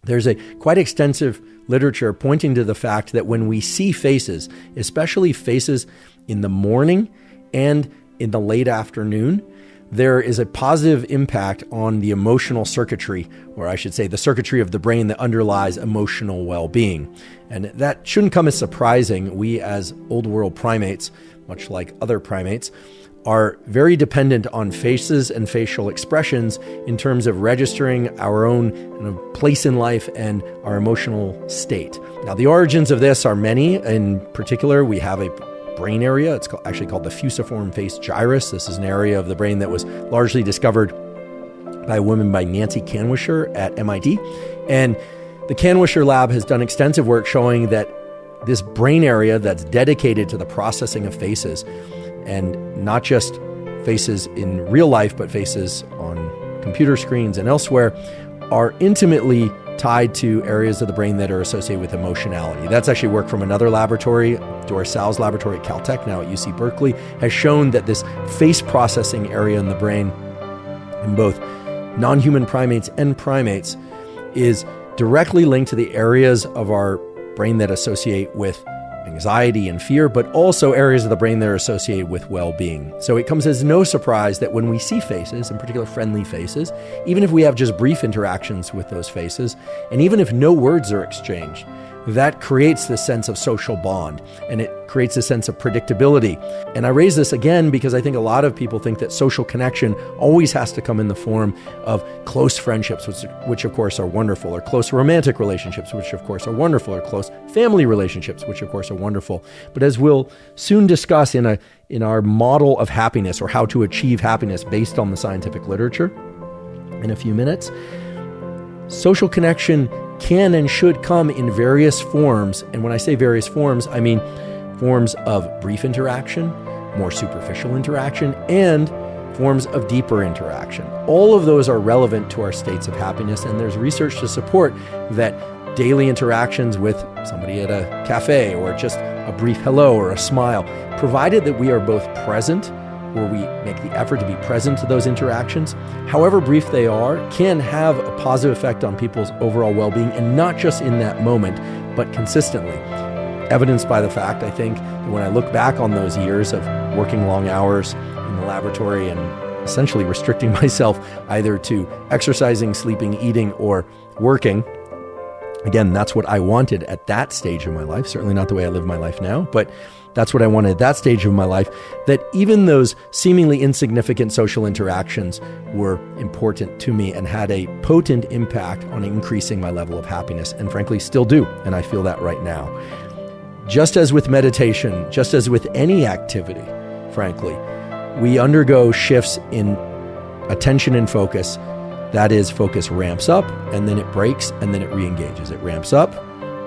There's a quite extensive literature pointing to the fact that when we see faces, especially faces in the morning and in the late afternoon, there is a positive impact on the emotional circuitry, or I should say the circuitry of the brain that underlies emotional well-being. And that shouldn't come as surprising. We as old world primates, much like other primates, are very dependent on faces and facial expressions in terms of registering our own place in life and our emotional state. Now, the origins of this are many. In particular, we have a brain area. It's actually called the fusiform face gyrus. This is an area of the brain that was largely discovered by a woman by Nancy Kanwisher at MIT. And the Kanwisher lab has done extensive work showing that this brain area that's dedicated to the processing of faces, and not just faces in real life, but faces on computer screens and elsewhere, are intimately tied to areas of the brain that are associated with emotionality. That's actually work from another laboratory, Doris Sal's laboratory at Caltech, now at UC Berkeley, has shown that this face processing area in the brain in both non-human primates and primates is directly linked to the areas of our brain that associate with anxiety and fear, but also areas of the brain that are associated with well-being. So it comes as no surprise that when we see faces, in particular friendly faces, even if we have just brief interactions with those faces, and even if no words are exchanged, that creates this sense of social bond, and it creates a sense of predictability. And I raise this again because I think a lot of people think that social connection always has to come in the form of close friendships, which of course are wonderful, or close romantic relationships, which of course are wonderful, or close family relationships, which of course are wonderful. But as we'll soon discuss in our model of happiness, or how to achieve happiness based on the scientific literature in a few minutes, social connection can and should come in various forms. And when I say various forms, I mean forms of brief interaction, more superficial interaction, and forms of deeper interaction. All of those are relevant to our states of happiness, and there's research to support that daily interactions with somebody at a cafe, or just a brief hello or a smile, provided that we are both present, where we make the effort to be present to those interactions, however brief they are, can have a positive effect on people's overall well-being, and not just in that moment, but consistently. Evidenced by the fact, I think, that when I look back on those years of working long hours in the laboratory and essentially restricting myself either to exercising, sleeping, eating, or working, again, that's what I wanted at that stage of my life, certainly not the way I live my life now, but that's what I wanted at that stage of my life, that even those seemingly insignificant social interactions were important to me and had a potent impact on increasing my level of happiness, and frankly still do, and I feel that right now. Just as with meditation, just as with any activity, frankly, we undergo shifts in attention and focus. That is, focus ramps up, and then it breaks, and then it re-engages. It ramps up,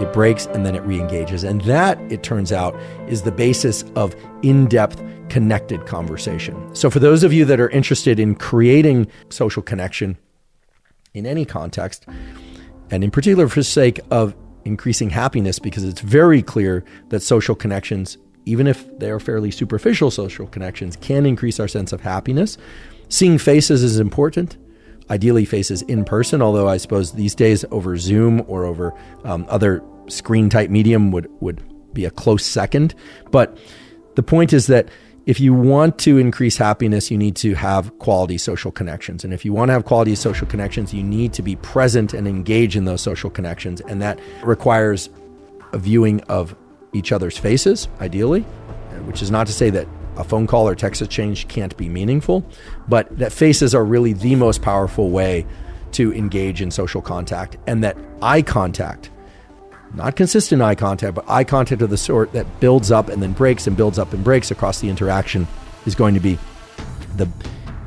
it breaks, and then it re-engages. And that, it turns out, is the basis of in-depth, connected conversation. So for those of you that are interested in creating social connection in any context, and in particular for the sake of increasing happiness, because it's very clear that social connections, even if they are fairly superficial social connections, can increase our sense of happiness. Seeing faces is important. Ideally faces in person, although I suppose these days over Zoom or over other screen type medium would be a close second. But the point is that if you want to increase happiness, you need to have quality social connections. And if you want to have quality social connections, you need to be present and engage in those social connections. And that requires a viewing of each other's faces, ideally, which is not to say that a phone call or text exchange can't be meaningful, but that faces are really the most powerful way to engage in social contact, and that eye contact, not consistent eye contact, but eye contact of the sort that builds up and then breaks and builds up and breaks across the interaction, is going to be the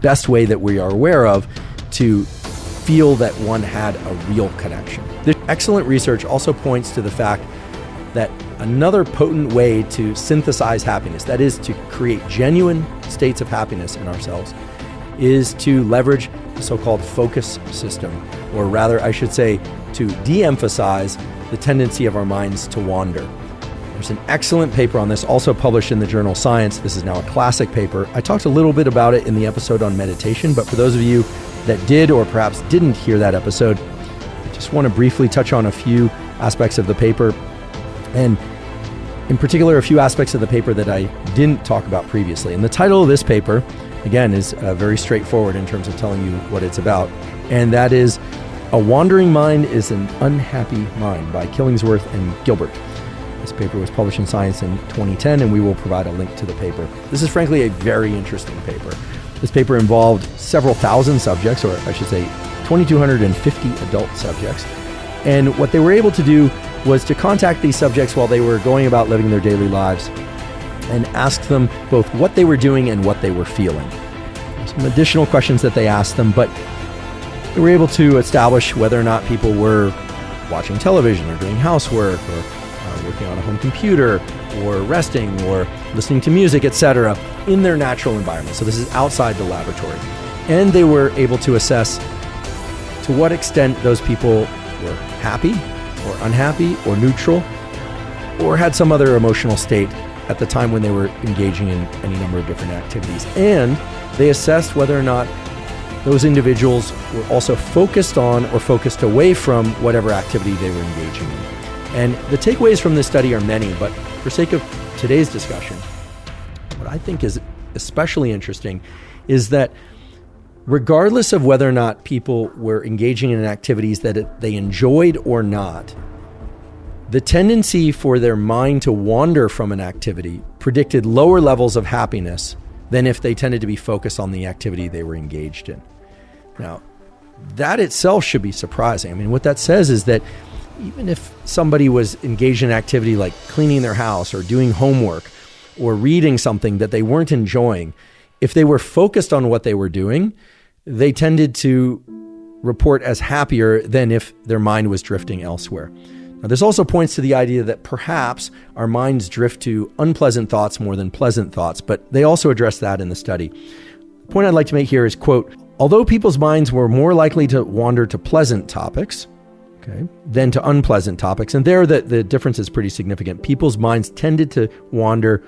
best way that we are aware of to feel that one had a real connection. This excellent research also points to the fact that another potent way to synthesize happiness, that is to create genuine states of happiness in ourselves, is to leverage the so-called focus system, or rather, I should say, to de-emphasize the tendency of our minds to wander. There's an excellent paper on this, also published in the journal Science. This is now a classic paper. I talked a little bit about it in the episode on meditation, but for those of you that did or perhaps didn't hear that episode, Just want to briefly touch on a few aspects of the paper, and in particular, a few aspects of the paper that I didn't talk about previously. And the title of this paper, again, is very straightforward in terms of telling you what it's about, and that is A Wandering Mind is an Unhappy Mind by Killingsworth and Gilbert. This paper was published in Science in 2010, and we will provide a link to the paper. This is frankly a very interesting paper. This paper involved several thousand subjects, or I should say 2,250 adult subjects. And what they were able to do was to contact these subjects while they were going about living their daily lives and ask them both what they were doing and what they were feeling. Some additional questions that they asked them, but they were able to establish whether or not people were watching television or doing housework or working on a home computer or resting or listening to music, etc., in their natural environment. So this is outside the laboratory. And they were able to assess to what extent those people were happy or unhappy or neutral or had some other emotional state at the time when they were engaging in any number of different activities. And they assessed whether or not those individuals were also focused on or focused away from whatever activity they were engaging in. And the takeaways from this study are many, but for sake of today's discussion, what I think is especially interesting is that regardless of whether or not people were engaging in activities that they enjoyed or not, the tendency for their mind to wander from an activity predicted lower levels of happiness than if they tended to be focused on the activity they were engaged in. Now, that itself should be surprising. I mean, what that says is that even if somebody was engaged in an activity like cleaning their house or doing homework or reading something that they weren't enjoying, if they were focused on what they were doing, they tended to report as happier than if their mind was drifting elsewhere. Now, this also points to the idea that perhaps our minds drift to unpleasant thoughts more than pleasant thoughts, but they also address that in the study. The point I'd like to make here is, quote, although people's minds were more likely to wander to pleasant topics, than to unpleasant topics, and there the difference is pretty significant. People's minds tended to wander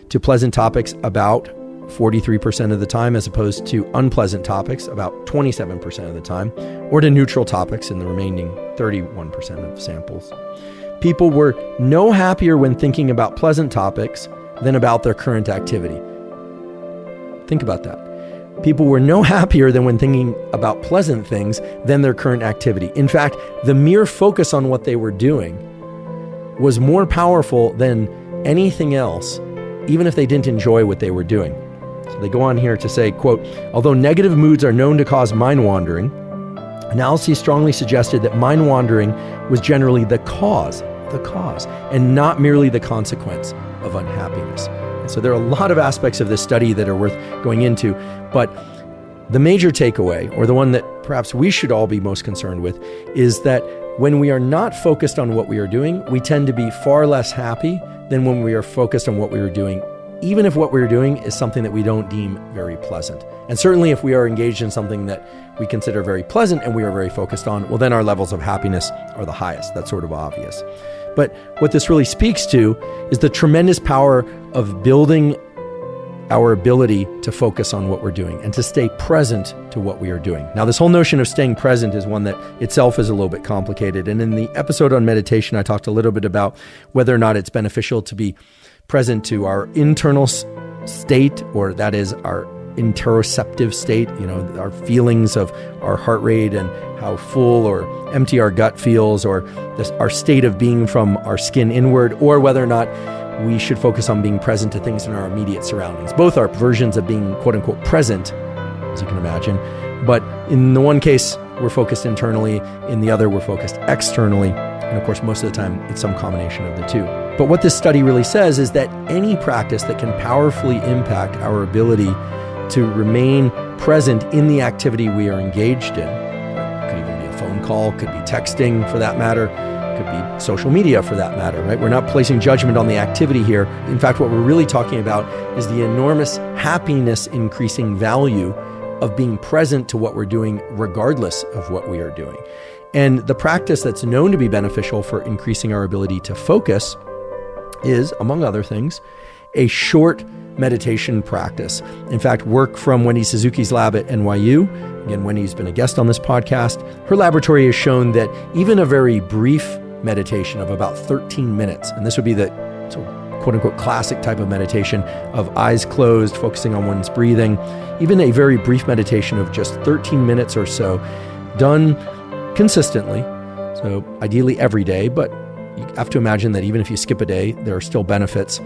to pleasant topics about 43% of the time, as opposed to unpleasant topics about 27% of the time, or to neutral topics in the remaining 31% of samples. People were no happier when thinking about pleasant topics than about their current activity. Think about that. People were no happier than when thinking about pleasant things than their current activity. In fact, the mere focus on what they were doing was more powerful than anything else, even if they didn't enjoy what they were doing. So they go on here to say, quote, although negative moods are known to cause mind wandering, analyses strongly suggested that mind wandering was generally the cause, and not merely the consequence of unhappiness. And so there are a lot of aspects of this study that are worth going into, but the major takeaway, or the one that perhaps we should all be most concerned with, is that when we are not focused on what we are doing, we tend to be far less happy than when we are focused on what we are doing, even if what we're doing is something that we don't deem very pleasant. And certainly if we are engaged in something that we consider very pleasant and we are very focused on, well, then our levels of happiness are the highest. That's sort of obvious. But what this really speaks to is the tremendous power of building our ability to focus on what we're doing and to stay present to what we are doing. Now, this whole notion of staying present is one that itself is a little bit complicated. And in the episode on meditation, I talked a little bit about whether or not it's beneficial to be present to our internal state, or that is our interoceptive state, our feelings of our heart rate and how full or empty our gut feels, or our state of being from our skin inward, or whether or not we should focus on being present to things in our immediate surroundings. Both are versions of being quote unquote present, as you can imagine. But in the one case, we're focused internally. In the other, we're focused externally. And of course, most of the time, it's some combination of the two. But what this study really says is that any practice that can powerfully impact our ability to remain present in the activity we are engaged in, it could even be a phone call, could be texting for that matter, could be social media for that matter, right? We're not placing judgment on the activity here. In fact, what we're really talking about is the enormous happiness increasing value of being present to what we're doing regardless of what we are doing. And the practice that's known to be beneficial for increasing our ability to focus is, among other things, a short meditation practice. In fact, work from Wendy Suzuki's lab at NYU Again, Wendy's been a guest on this podcast. Her laboratory has shown that even a very brief meditation of about 13 minutes, and this would be the quote unquote classic type of meditation of eyes closed, focusing on one's breathing, even a very brief meditation of just 13 minutes or so, done consistently, so ideally every day, but you have to imagine that even if you skip a day, there are still benefits.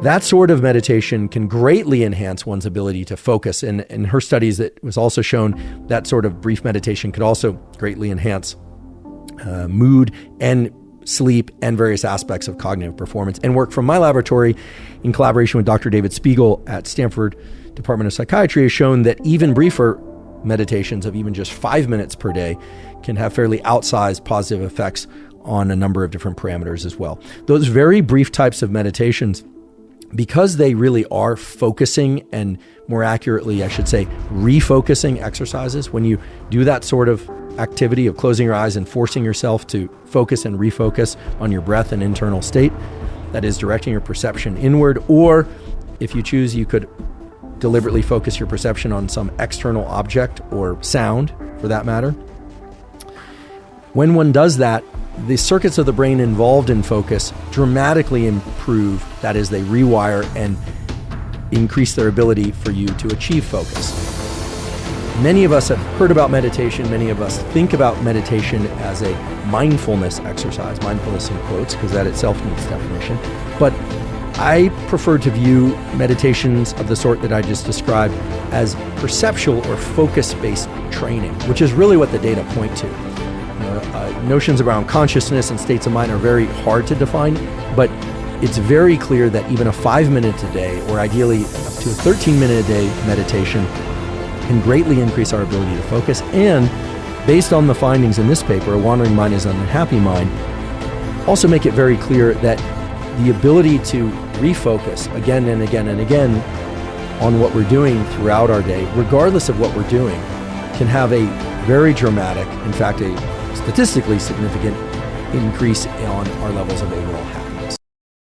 That sort of meditation can greatly enhance one's ability to focus. And in her studies, it was also shown that sort of brief meditation could also greatly enhance mood and sleep and various aspects of cognitive performance. And work from my laboratory in collaboration with Dr. David Spiegel at Stanford Department of Psychiatry has shown that even briefer meditations of even just 5 minutes per day can have fairly outsized positive effects on a number of different parameters as well. Those very brief types of meditations, because they really are focusing, and more accurately, I should say, refocusing exercises, when you do that sort of activity of closing your eyes and forcing yourself to focus and refocus on your breath and internal state, that is directing your perception inward, or if you choose, you could deliberately focus your perception on some external object or sound for that matter. When one does that, the circuits of the brain involved in focus dramatically improve. That is, they rewire and increase their ability for you to achieve focus. Many of us have heard about meditation. Many of us think about meditation as a mindfulness exercise, mindfulness in quotes, because that itself needs definition. But I prefer to view meditations of the sort that I just described as perceptual or focus-based training, which is really what the data point to. Notions around consciousness and states of mind are very hard to define, but it's very clear that even a 5 minute a day, or ideally up to a 13-minute a day meditation, can greatly increase our ability to focus. And based on the findings in this paper, A Wandering Mind is an Unhappy Mind, also make it very clear that the ability to refocus again and again and again on what we're doing throughout our day, regardless of what we're doing, can have a very dramatic, in fact, a statistically significant increase on our levels of overall happiness.